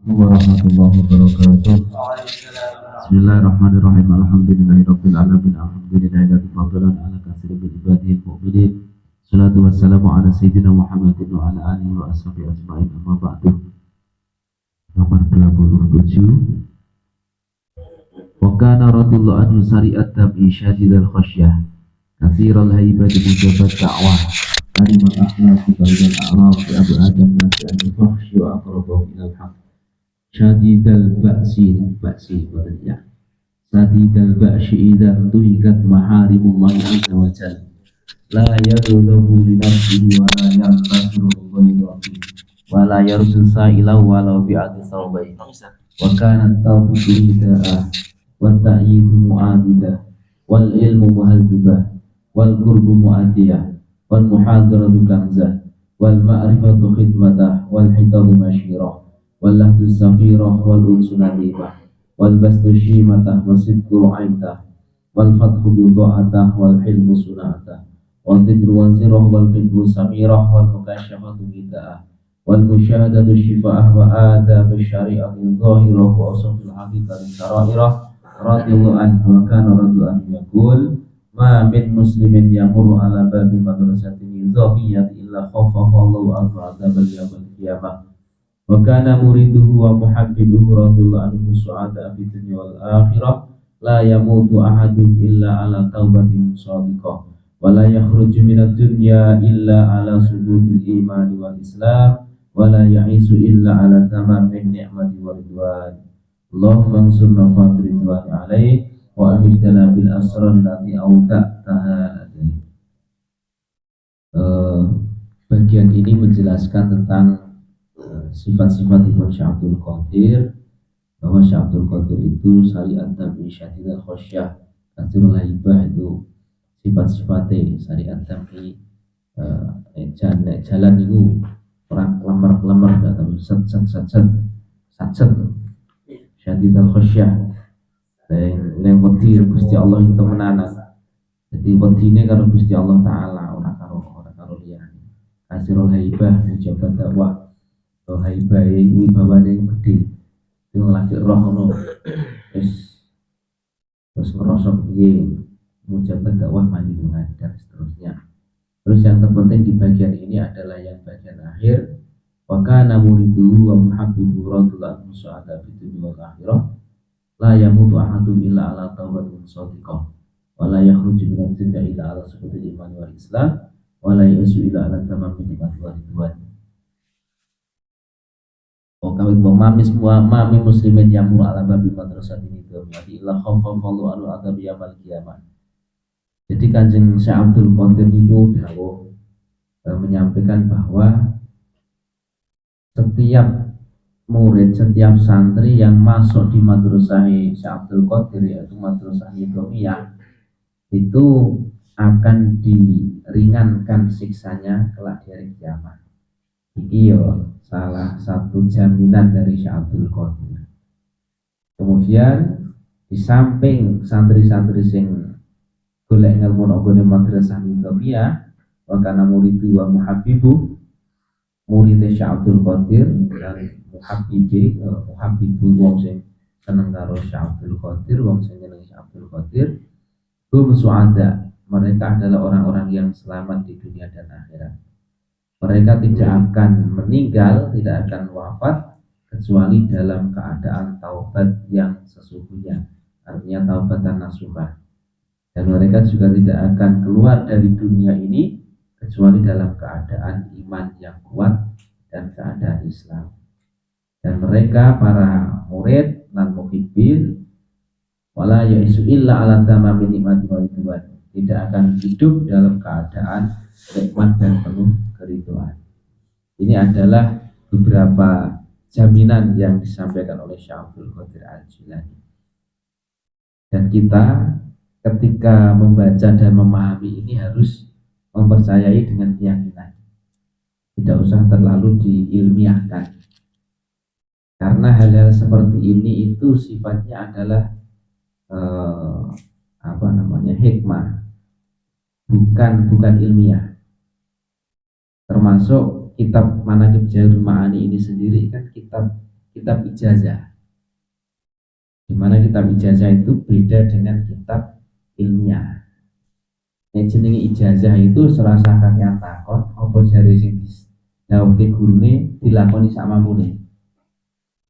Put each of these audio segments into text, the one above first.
Warahmatullahi wabarakatuh. Bismillahirrahmanirrahim. Alhamdulillahirabbil alamin. Alhamdulillahilladzi faddalan ala katsirin min ibadihi mu'minin. Salatu wassalamu ala sayyidina Muhammadin wa ala alihi wa ashabihi ajmain. Amma ba'du. Nomor 27. Wa kana radhiyallahu anhu sari'at tabi syadidal khasyah. Katsiral haibati mujabat da'wah. Kalimat akhlaq bainal a'raf bi ab'adan nas al-fahsy wa aqrabahu ila al-haq. Syadidal ba'si ya. Syadidal ba'si idza tuhikat maharimullah azza wa jalla. La yadullahu li nafsihi wa la ya'tasiru ghayrahu wa la yarju sa'ila walau bi'ati sawbai. Wa kana tawfiqu hidayah wa ta'yidu mu'adidah wal ilmu muhadzibah wal qurbu mu'adiyah wal muhadaratu kanzah wal ma'rifatu khidmatah wal hitabu masyirah wal lahdu safirah wal unsu nadibah wal bastu syimatah wasidku ru'aitah wal fathu bidu'atah wal hilmu sunatah wal tidru wazirah wal fidru samirah wal mukasyafatu bida'ah wal musyahadatu syifa'ah wa adabu syari'atil zahirah wa usufil haqiqatil syara'irah radhiyallahu anhu wa kana radhiyallahu anhu yaqul ma min muslimin yamurru ala babi madrasatin yudhiyati illa khaffafa Allahu anhu adzabal yawmal qiyamah. Wa kana muriduhu wa muhabbibuhu radhiyallahu anhu su'ada fi dunya wal akhirah la yamutu ahadun illa ala taubatin shadiqah wa la yakhruju minad dunya illa ala subutil iman wal islam wa la ya'isu illa ala tamamin ni'mati wa ridwan. Allahumma ansurna fa ridwan alaih wa amidana bil asrar lati awda'taha. Bagian ini menjelaskan tentang sifat-sifat Imam Syekh Abdul Qadir, bahwa Syekh Abdul Qadir itu syariat tabi syadidal khosyah, katsirul haibah, itu sifat-sifatnya syariat tabi jalan itu orang lemar atau set syadidal khosyah yang wedi Gusti Allah itu menanan. Jadi wedine karo Gusti Allah taala, ora karo liyane. Kasirul haibah mujabat dakwah. Haibah wibawane gede. Itu lagi roh ngono. Terus ngerasa piye mujabat dakwah mandi dengan dan seterusnya. Terus yang terpenting di bagian ini adalah yang bagian akhir. Wa kana muridu wa muhabbibu radhiyallahu anhu su'ada fi dunya wal akhirah. La yamutu ahadun illa ala taubatin shadiqah wa la yakhruju minad dunya illa ala subutil iman wal islam wa la yasu illa ala tamamin ni'mati wa ridwan. Wa kawit wa mami muslimin yamur ala babi madrasatin idhamiyati illa khaffafallahu anhu adab yamal qiyamah. Jadi Kanjeng Syekh Abdul Qadir itu dawuh menyampaikan bahwa setiap murid, setiap santri yang masuk di madrasah Syekh Abdul Qadir, yaitu madrasah Nidhamiyah, itu akan diringankan siksanya kelak di hari kiamat. Ini salah satu jaminan dari Syekh Abdul Qadir. Kemudian di samping santri-santri sing golek ngelmu nang madrasah Nidhamiyah, wa kana muridu wa muhabbibu, murid Syekh Abdul Qadir dan muhabbibu wong sing seneng karo Syekh Abdul Qadir, wong sing seneng Syekh Abdul Qadir, hum su'ada, mereka adalah orang-orang yang selamat di dunia dan akhirat. Mereka tidak akan meninggal, tidak akan wafat kecuali dalam keadaan taubat yang sesungguhnya, artinya taubatan nasuha. Dan mereka juga tidak akan keluar dari dunia ini kecuali dalam keadaan iman yang kuat dan keadaan Islam. Dan mereka para murid dan muhibbin wala ya'isu illa ala tamamin ni'mati wa ridwan, tidak akan hidup dalam keadaan nikmat dan penuh keriduan. Ini adalah beberapa jaminan yang disampaikan oleh Syekh Abdul Qadir Al-Jilani. Dan kita ketika membaca dan memahami ini harus mempercayai dengan keyakinan, tidak usah terlalu diilmiahkan, karena hal-hal seperti ini itu sifatnya adalah hikmah, bukan ilmiah. Termasuk kitab Manaqib Jawahirul Ma'ani ini sendiri kan kitab kitab ijazah. Di mana kitab ijazah itu beda dengan kitab ilmiah. Nek jenenge ijazah itu serasa kakean takon apa jare sing dawuhke gurune dilakoni sak mamune.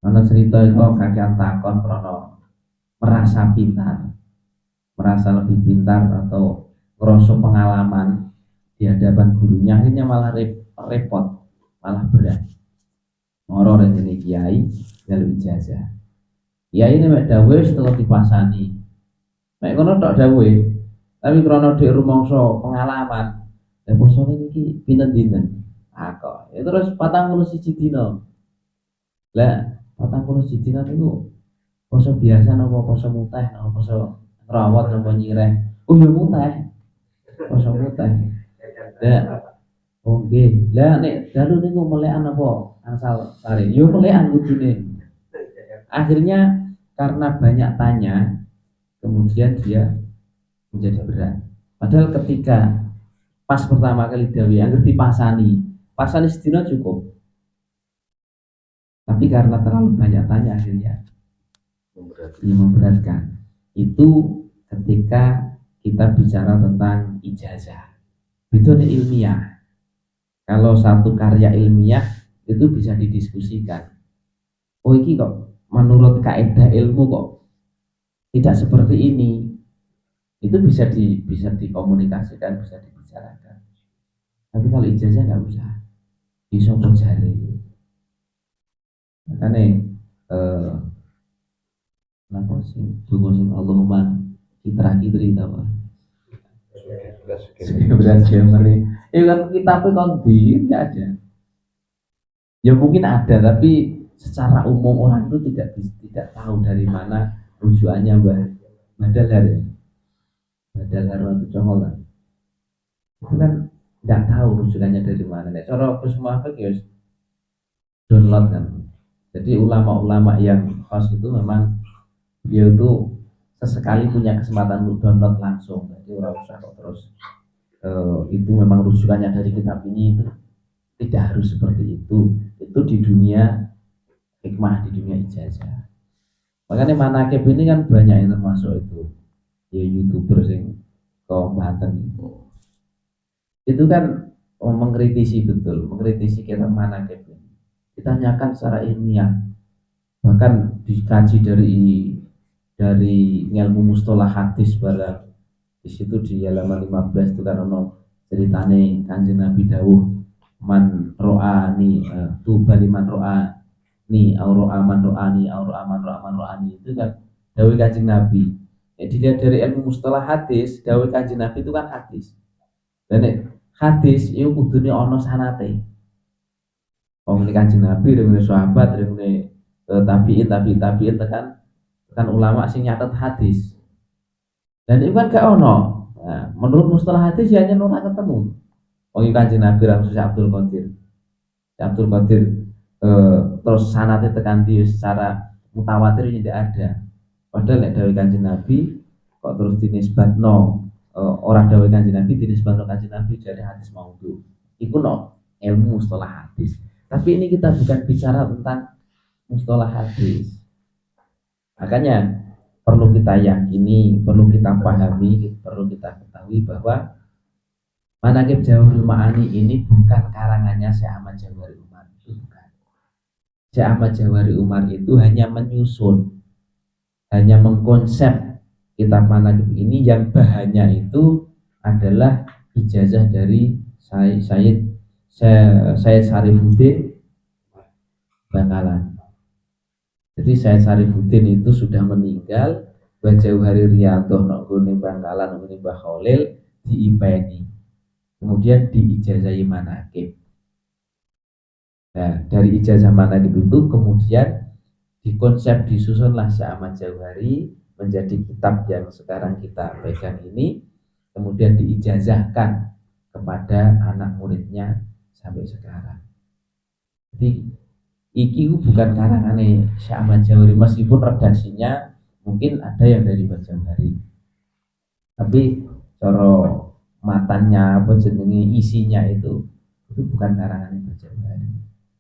Ana cerita iku kakean takon krana merasa pintar, merasa lebih pintar atau ngerasa pengalaman di hadapan gurunya, akhirnya malah repot, malah berat. Moro rek ini kiai dalu ijazah. Kiai ini mek dawuh setelah dipasani. Mek ngono tok dawuh. Tapi krana dhek rumangsa pengalaman, posone niki pinten-pinten. Kok. Ya terus 41 dina. Lah 41 dina niku poso biasa napa poso muteh napa poso ngrawat napa nyireh. Oh ya muteh. Poso muteh. Lah oke. Lah nek dalu niku melekan apa asal sare. Yo melekan kudune. Akhirnya karena banyak tanya, kemudian dia menjadi berat. Padahal ketika pas pertama kali dawi angger dipasani sedina cukup. Tapi karena terlalu banyak tanya akhirnya memberatkan. Itu ketika kita bicara tentang ijazah. Itu ilmiah. Kalau satu karya ilmiah itu bisa didiskusikan. Oh iki kok menurut kaidah ilmu kok tidak seperti ini. Itu bisa dikomunikasikan, bisa dibicarakan. Tapi kalau ijazah nggak usah, bisa jari. Makanya kenapa sih tunggu sing Allahumma kita tahu. Beras gameri. Kan kita kan nggak ada. Ya mungkin ada, tapi secara umum orang itu tidak tahu dari mana rujukannya Badal atau Congolan. Itu kan tidak tahu rujukannya dari mana. Nek cara semua ya download kan. Jadi ulama-ulama yang khas itu memang dia itu sesekali punya kesempatan untuk download langsung. Jadi orang usah kok terus itu memang rujukannya dari kitab ini, itu tidak harus seperti itu. Itu di dunia hikmah, di dunia ijazah. Makanya manakib ini kan banyak yang termasuk itu ya YouTuber sing kok Banten itu kan mengkritisi betul, mengkritisi kitab manakib ini. Ditanyakan secara ilmiah, bahkan dikaji dari ilmu mustalah hadis barang. Di situ di halaman 15 itu kan ono ceritane Kanjeng Nabi dawuh man ro'ani tuba liman ro'ani aura aman ro'ani aura aman ro'ani itu kan dawuh Kanjeng Nabi. Dilihat dari ilmu mustalah hadis, dawuh Kanjeng Nabi itu kan hadis. Dan hadis itu kudune ono sanate. Wong Kanjeng Nabi dengan sahabat dengan tabiin tekan ulama sing nyatet hadis. Dan itu kan gak ono. Nah, menurut mustalah hadis ya hanya ora ketemu. Wong Kanjeng Nabi Rasul Abdul Qadir terus sanate tekan dia secara mutawatir tidak ada. Padahal nek dawuh Kanjeng Nabi kok terus dinisbatno orang dawuh Kanjeng Nabi dinisbatno Kanjeng Nabi dari hadis maudhu. Iku no ilmu mustalah hadis. Tapi ini kita bukan bicara tentang mustalah hadis. Makanya perlu kita yakini, perlu kita pahami, perlu kita ketahui bahwa Manaqib Jawahirul Ma'ani ini bukan karangannya Syekh Ahmad Jawahir Umar. Itu bukan. Syekh Ahmad Jawahir Umar itu hanya menyusun, hanya mengkonsep kitab manaqib ini yang bahannya itu adalah ijazah dari Sayyid Syarifuddin Bangkalan. Jadi Sayyid Syarifuddin itu sudah meninggal, Jauhari Riyadhah nok gone Bangkalan ngene Mbah Khalil diipeni. Kemudian diijazahi manaqib. Nah, dari ijazah manaqib itu kemudian dikonsep disusunlah Syekh Ahmad Jauhari menjadi kitab yang sekarang kita pegang ini, kemudian diijazahkan kepada anak muridnya sampai sekarang. Jadi iki bukan karangane Syekh Ahmad Jauhari, meskipun redaksinya mungkin ada yang dari Mbah Jauhari, tapi cara matanya apa jenenge isinya itu bukan karangane Mbah Jauhari.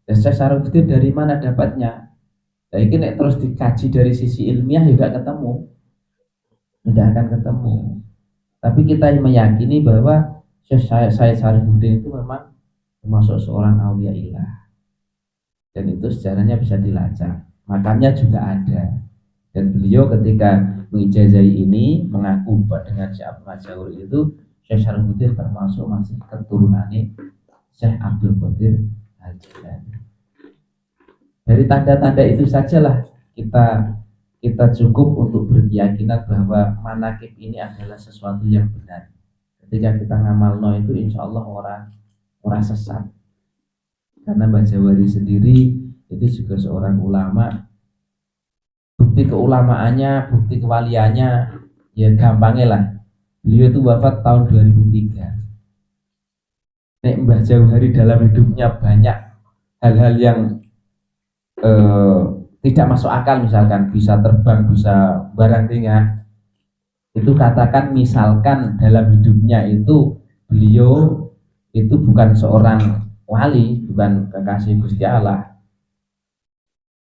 Dan Syekh Syarifuddin dari mana dapatnya? Nah, ini nek terus dikaji dari sisi ilmiah juga ketemu, tidak akan ketemu. Tapi kita meyakini bahwa Syekh Said Syarifuddin itu memang termasuk seorang aulia ilah, dan itu sejarahnya bisa dilacak. Makanya juga ada. Dan beliau ketika mengijazahi ini mengaku bahwa dengan Syekh Abdul Majawur itu Syekh Syarifuddin termasuk masih keturunannya Syekh Abdul Qadir Al-Jilani. Dari tanda-tanda itu sajalah kita cukup untuk berkeyakinan bahwa manakib ini adalah sesuatu yang benar. Ketika kita ngamalno itu insya Allah orang sesat. Karena Mbah Jawari sendiri itu juga seorang ulama. Bukti keulamaannya, bukti kewaliannya, ya gampangnya lah. Beliau itu wafat tahun 2003. Nek Mbah Jawari dalam hidupnya banyak hal-hal yang tidak masuk akal, misalkan bisa terbang, bisa barang ringan. Itu katakan misalkan dalam hidupnya itu beliau itu bukan seorang wali, bukan kekasih Gusti Allah.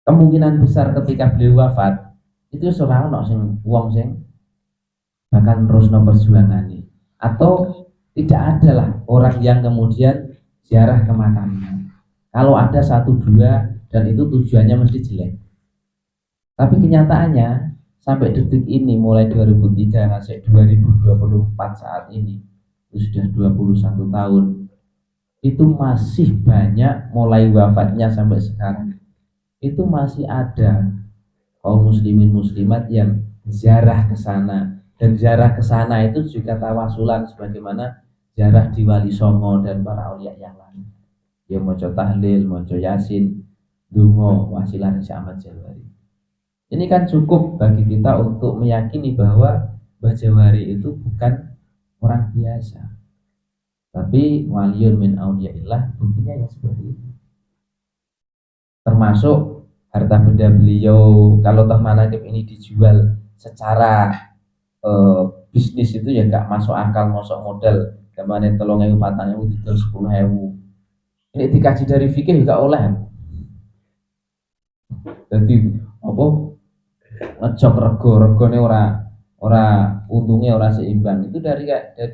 Kemungkinan besar ketika beliau wafat itu seorang sing wong sing bahkan terusno perjuangan ini, atau tidak ada lah orang yang kemudian ziarah ke makamnya. Kalau ada satu dua dan itu tujuannya mesti jelek. Tapi kenyataannya sampai detik ini mulai 2003 sampai 2024 saat ini itu sudah 21 tahun, itu masih banyak mulai wafatnya sampai sekarang itu masih ada kaum muslimin muslimat yang ziarah ke sana, dan ziarah ke sana itu juga tawasulan sebagaimana ziarah di Wali Songo dan para aulia yang lain. Ya maca tahlil, maca yasin, dungo, wasilah Syekh Ahmad Jalwari. Ini kan cukup bagi kita untuk meyakini bahwa Mbah Jawari itu bukan orang biasa, tapi waliyun min auliyaillah. Buktinya ya seperti itu. Termasuk harta benda beliau, kalau toh manakib ini dijual secara bisnis itu ya gak masuk akal, masuk modal gamane 3.000 4.000 didol 10.000. Ini dikaji dari fikih juga oleh. Jadi apa ngejok regane ora untungnya ora seimbang. Itu dari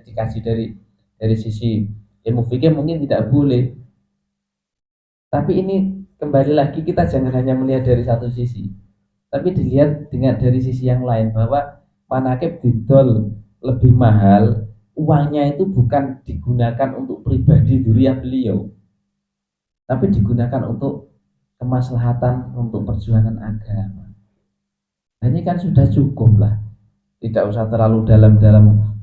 dikaji dari sisi ilmu fikih mungkin tidak boleh. Tapi ini kembali lagi kita jangan hanya melihat dari satu sisi, tapi dilihat dengan dari sisi yang lain, bahwa manakib didol lebih mahal, uangnya itu bukan digunakan untuk pribadi duriah beliau, tapi digunakan untuk kemaslahatan, untuk perjuangan agama. Nah, ini kan sudah cukup lah, tidak usah terlalu dalam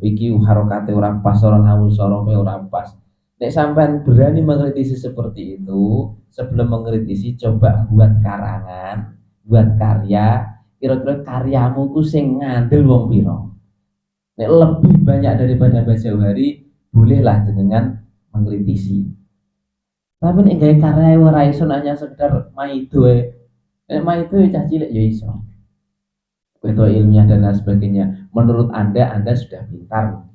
iki harokate orang pas, orang haus sorome orang pas. Nek sampean berani mengkritisi seperti itu, sebelum mengkritisi coba buat karangan, buat karya, kira-kira karyamu ku sing ngandel wong piro. Nek lebih banyak daripada Mbah Jawari, bolehlah jenengan mengkritisi. Tapi nek gawe karya ora iso hanya sekedar maido e. Nek maido cah cilik ya iso. Itu ilmiah dan lain sebagainya. Menurut Anda sudah pintar.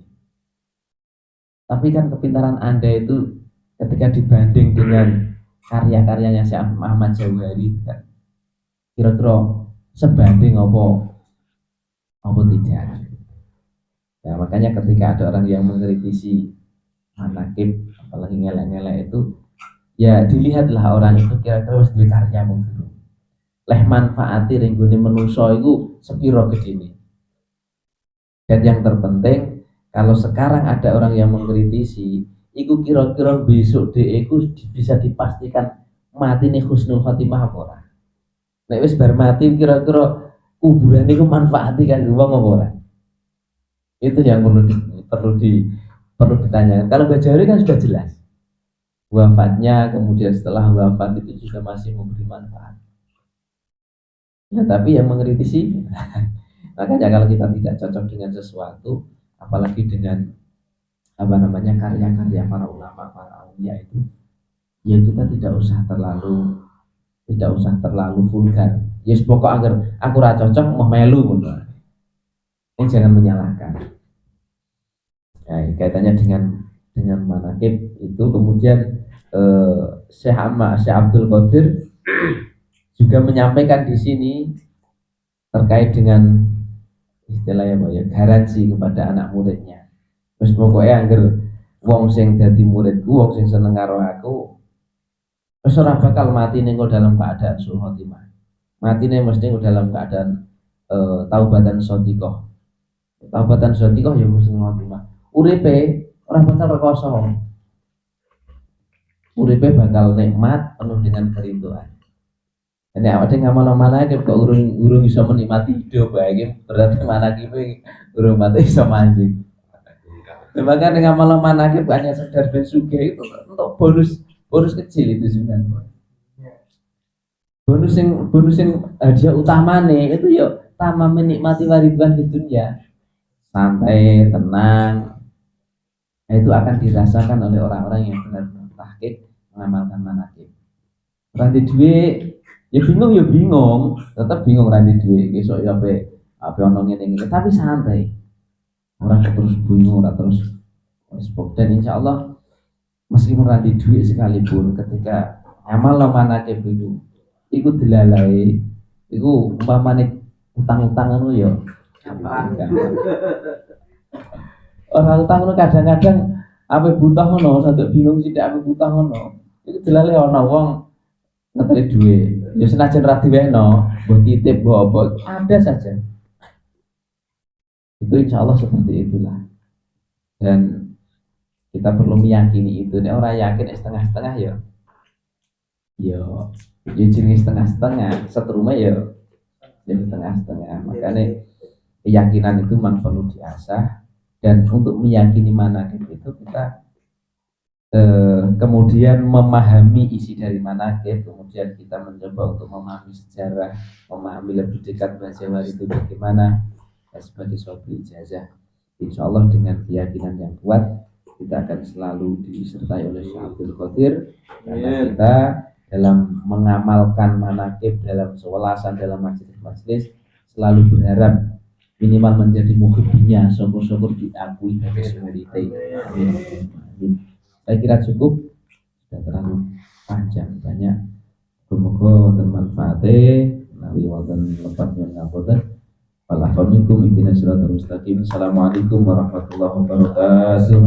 Tapi kan kepintaran Anda itu ketika dibanding dengan karya-karyanya Syekh Ahmad Jawari, kan kira-kira sebanding apa tidak. Nah, makanya ketika ada orang yang mengkritisi manakib, apalagi ngelek-ngelek itu, ya dilihatlah orang itu kira-kira wis duwe karya mungkin. Leh manfaati ringgone menungso iku sepiro gedene. Dan yang terpenting, kalau sekarang ada orang yang mengkritisi, iku kira-kira besok iku bisa dipastikan mati nih husnul khotimah apa ora. Nek wis bar mati kira-kira kuburan iku manfaati kan wong apa ora. Itu yang perlu ditanyakan. Kalau Mbah Jawari kan sudah jelas. Wafatnya, kemudian setelah wafat itu juga masih memberi manfaat. Ya, tapi yang mengkritisi makanya kalau kita tidak cocok dengan sesuatu, apalagi dengan karya-karya para ulama, para aulia itu, ya kita tidak usah terlalu vulgar. Yes, pokok agar aku ra cocok mau melu. Ini jangan menyalahkan. Nah, kaitannya dengan manakib itu, kemudian Syekh Abdul Qadir juga menyampaikan di sini terkait dengan istilahnya apa ya, garansi kepada anak muridnya. Terus pokoknya angger wong sing dadi muridku, wong sing seneng karo aku, wis ora bakal mati ning dalam keadaan suul khotimah. Matine mesti dalam keadaan taubatan shodiqah. Taubatan shodiqah ya husnul khotimah. Uripe ora bakal rekoso. Uripe bakal nikmat penuh dengan kerinduan. Ini awak dhewe ngamal mana kok urung iso menikmati hidup bae berarti mana kipe urung mati iso manjing. Bahkan dengan malam manakib hanya sekedar ben sugih itu untuk bonus kecil itu sebenarnya. Bonus yang hadiah utamanya itu ya tama menikmati waridwan di dunia, santai, tenang. Itu akan dirasakan oleh orang-orang yang benar-benar tahqiq mengamalkan manakib. Ranti duit ya bingung, tetap bingung ranti duit. Besok ya apa ono ngene tapi santai. Orang terus bingung, orang terus respon. Dan insya Allah meskipun ranti duit sekalipun ketika amal lo manakib itu ikut dilalai itu umpamane utang-utangan lo ya orang utang lo kadang-kadang apa butuh ngono sampai bingung sih apa butuh ngono itu dilalai ono wong ngeteri duit ya senajan ra diwehno mbok titip mbok apa ada saja. Itu insya Allah seperti itulah, dan kita perlu meyakini itu. Nek orang yakin setengah-setengah ya jenis setengah-setengah seterusnya ya setengah-setengah. Makanya keyakinan itu memang perlu diasah, dan untuk meyakini manakib itu kita kemudian memahami isi dari manakib, kemudian kita mencoba untuk memahami sejarah, memahami lebih dekat bahasa itu bagaimana sebagai suatu ijazah. Insya Allah dengan keyakinan yang kuat kita akan selalu disertai oleh Syekh Abdul Qadir, karena kita dalam mengamalkan manakib dalam sewelasan dalam majelis-majelis selalu berharap minimal menjadi muhibnya, syukur-syukur diakui dari muridnya. Amin. Saya kira cukup, sudah terlalu panjang banyak. Semoga bermanfaatnya. Nabi wonten lepat yang ngapunten. Assalamualaikum warahmatullahi wabarakatuh.